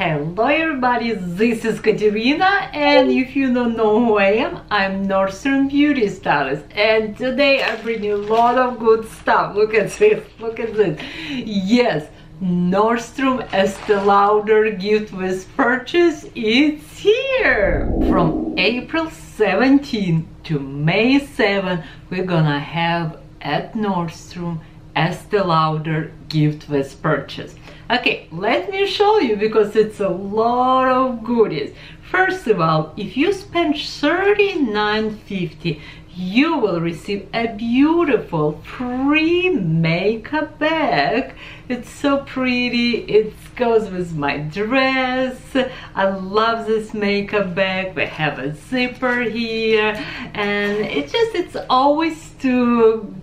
Hello everybody, this is Katerina, and if you don't know who I am, I'm Nordstrom beauty stylist, and today I bring you a lot of good stuff. Look at this, look at this. Yes, Nordstrom Estée Lauder gift with purchase, it's here! From April 17 to May 7, we're gonna have at Nordstrom Estée Lauder gift with purchase. Okay, let me show you because it's a lot of goodies. First of all, if you spend $39.50, you will receive a beautiful free makeup bag. It's so pretty. It goes with my dress. I love this makeup bag. We have a zipper here, and it's always too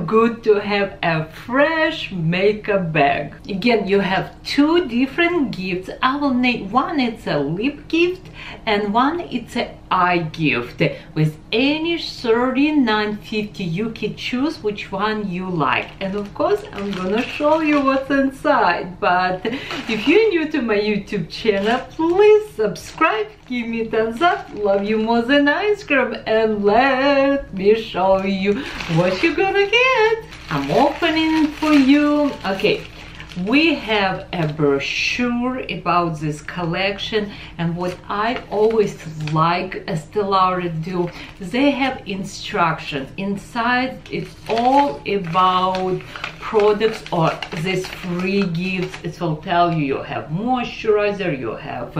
good to have a fresh makeup bag. Again, you have two different gifts. I will name one, it's a lip gift, and one it's an eye gift. With any $39.50 you can choose which one you like, and of course I'm gonna show you what's inside. But if you're new to my YouTube channel, please subscribe, give me a thumbs up, love you more than ice cream, and let me show you what you're gonna get. I'm opening it for you. Okay, we have a brochure about this collection, and what I always like Estée Lauder do, they have instructions inside. It's all about products or this free gifts. It will tell you you have moisturizer, you have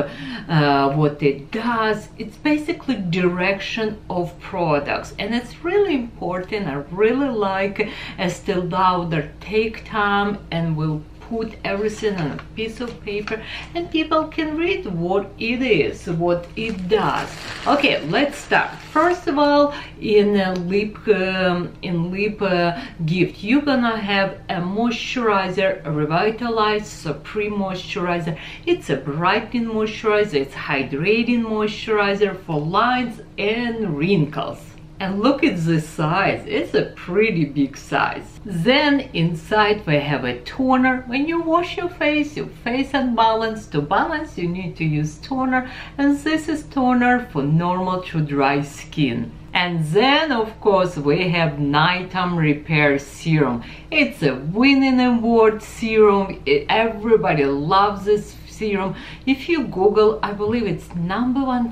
what it does. It's basically direction of products, and it's really important. I really like Estée Lauder take time and will put everything on a piece of paper, and people can read what it is, what it does. Okay, let's start. First of all, in a lip gift, you're gonna have a moisturizer, a revitalized supreme moisturizer. It's a brightening moisturizer, it's hydrating moisturizer for lines and wrinkles. And look at the size, it's a pretty big size. Then inside we have a toner. When you wash your face unbalanced. To balance, you need to use toner, and this is toner for normal to dry skin. And then of course we have nighttime repair serum. It's a winning award serum. Everybody loves this serum. If you Google, I believe it's #1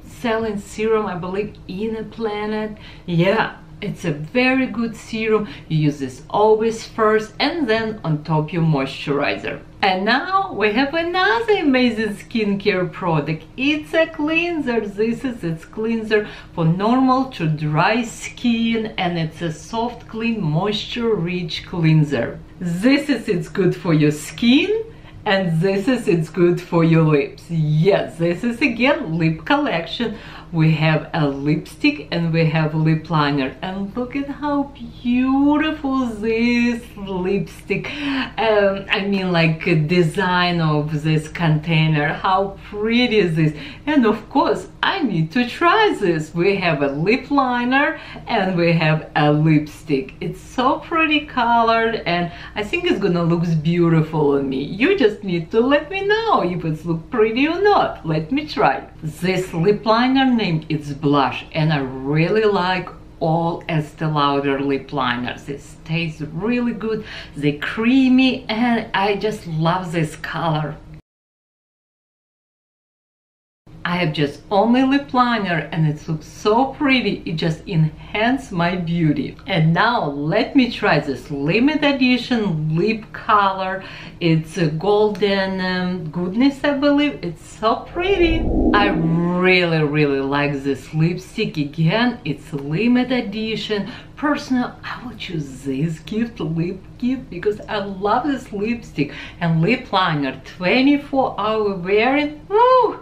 selling serum, I believe, in the planet. Yeah, it's a very good serum. You use this always first, and then on top your moisturizer. And now we have another amazing skincare product. It's a cleanser. This is its cleanser for normal to dry skin, and it's a soft, clean, moisture rich cleanser. This is it's good for your skin, and this is it's good for your lips. Yes, this is again lip collection. We have a lipstick and we have lip liner, and look at how beautiful this lipstick, I mean like design of this container, how pretty is this. And of course I need to try this. We have a lip liner and we have a lipstick. It's so pretty colored, and I think it's gonna look beautiful on me. You just need to let me know if it's look pretty or not. Let me try. This lip liner name is Blush, and I really like all Estée Lauder lip liners. It tastes really good. They're creamy, and I just love this color. I have just only lip liner, and it looks so pretty. It just enhances my beauty. And now let me try this limited edition lip color. It's a golden goodness, I believe. It's so pretty. I really like this lipstick. Again, it's a limited edition. Personally, I will choose this lip gift because I love this lipstick and lip liner. 24-hour wearing. Woo!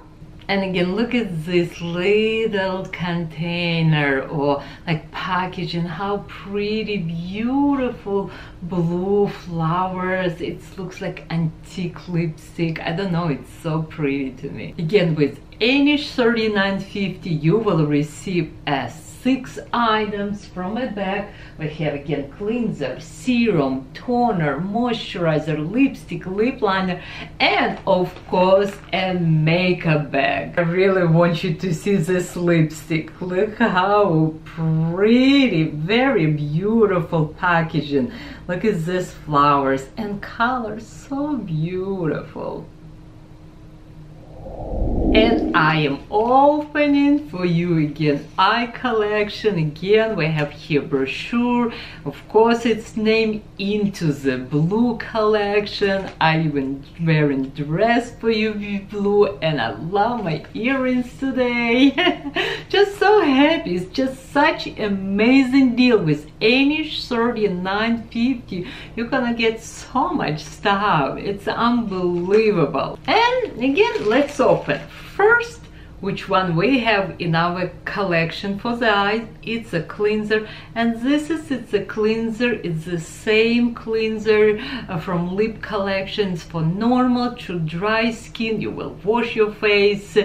And again, look at this little container or like packaging, how pretty, beautiful blue flowers. It looks like antique lipstick. I don't know, it's so pretty to me. Again, with any $39.50 you will receive a 6 items from a bag. We have again cleanser, serum, toner, moisturizer, lipstick, lip liner, and of course a makeup bag. I really want you to see this lipstick. Look how pretty, very beautiful packaging. Look at these flowers and colors, so beautiful. And I am opening for you again eye collection. Again, we have here brochure. Of course, it's named Into the Blue collection. I even wearing dress for you with blue, and I love my earrings today. Just so happy. It's just such amazing deal. With any $39.50, you're gonna get so much stuff. It's unbelievable. And again, let's open. First, which one we have in our collection for the eyes? It's a cleanser, and it's a cleanser. It's the same cleanser from lip collections for normal to dry skin. You will wash your face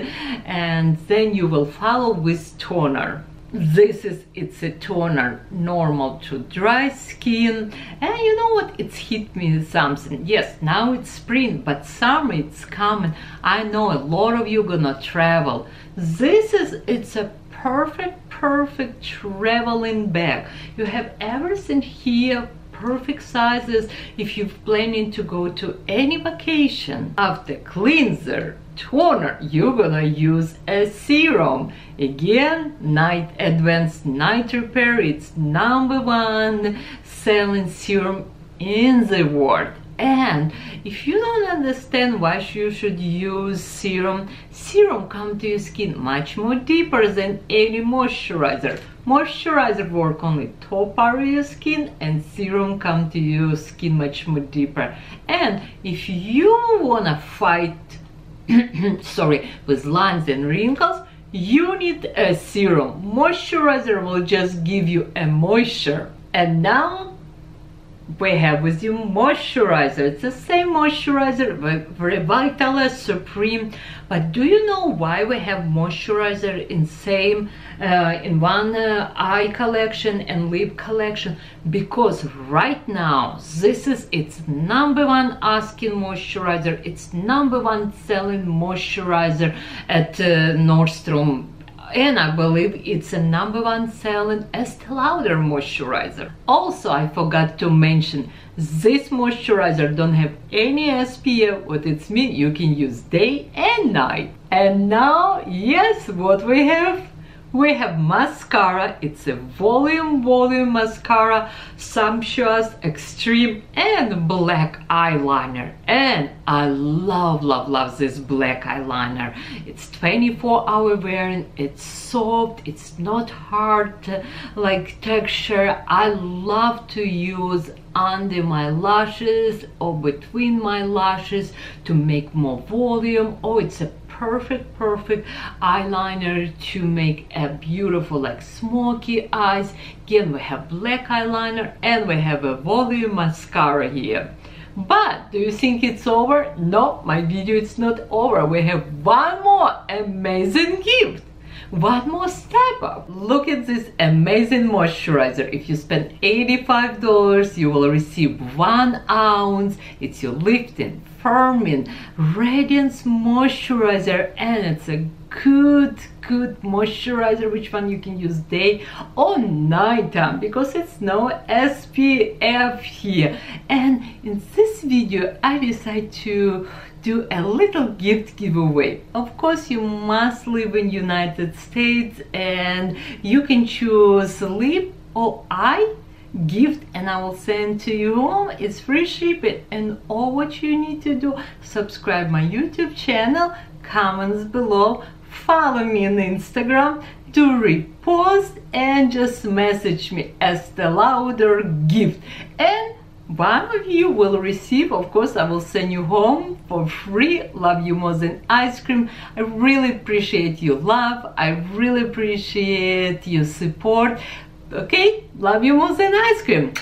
and then you will follow with toner. It's a toner, normal to dry skin. And you know what, it's hit me with something. Yes, now it's spring, but summer it's coming. I know a lot of you gonna travel. It's a perfect traveling bag. You have everything here, perfect sizes if you're planning to go to any vacation. After cleanser, toner, you're gonna use a serum. Again, advanced night repair. It's #1 selling serum in the world. And if you don't understand why you should use serum comes to your skin much more deeper than any moisturizer. Moisturizer work on the top part of your skin, and serum come to your skin much more deeper. And if you wanna fight with lines and wrinkles, you need a serum. Moisturizer will just give you a moisture. And now we have with you moisturizer. It's the same moisturizer, Revitalize Supreme. But do you know why we have moisturizer in one eye collection and lip collection? Because right now it's #1 asking moisturizer. It's #1 selling moisturizer at Nordstrom. And I believe it's a #1 selling Estée Lauder moisturizer. Also, I forgot to mention, this moisturizer don't have any SPF. What it means, you can use day and night. And now, yes, what we have? We have mascara. It's a volume mascara, sumptuous, extreme, and black eyeliner. And I love this black eyeliner. It's 24-hour wearing. It's soft. It's not hard like texture. I love to use under my lashes or between my lashes to make more volume. Oh, it's a perfect eyeliner to make a beautiful like smoky eyes. Again, we have black eyeliner and we have a volume mascara here. But do you think it's over? No, my video is not over. We have one more amazing gift. One more step up. Look at this amazing moisturizer. If you spend $85, you will receive 1 ounce. It's your lifting, firming, radiance moisturizer, and it's a good moisturizer, which one you can use day or night time, because it's no SPF here. And in this video I decided to do a little gift giveaway. Of course, you must live in United States and you can choose lip or eye gift, and I will send to you home. It's free shipping, and all what you need to do, subscribe my YouTube channel, comments below, follow me on Instagram, do repost, and just message me Estée Lauder gift, and one of you will receive. Of course, I will send you home for free. Love you more than ice cream. I really appreciate your love. I really appreciate your support. Okay, love you more than ice cream.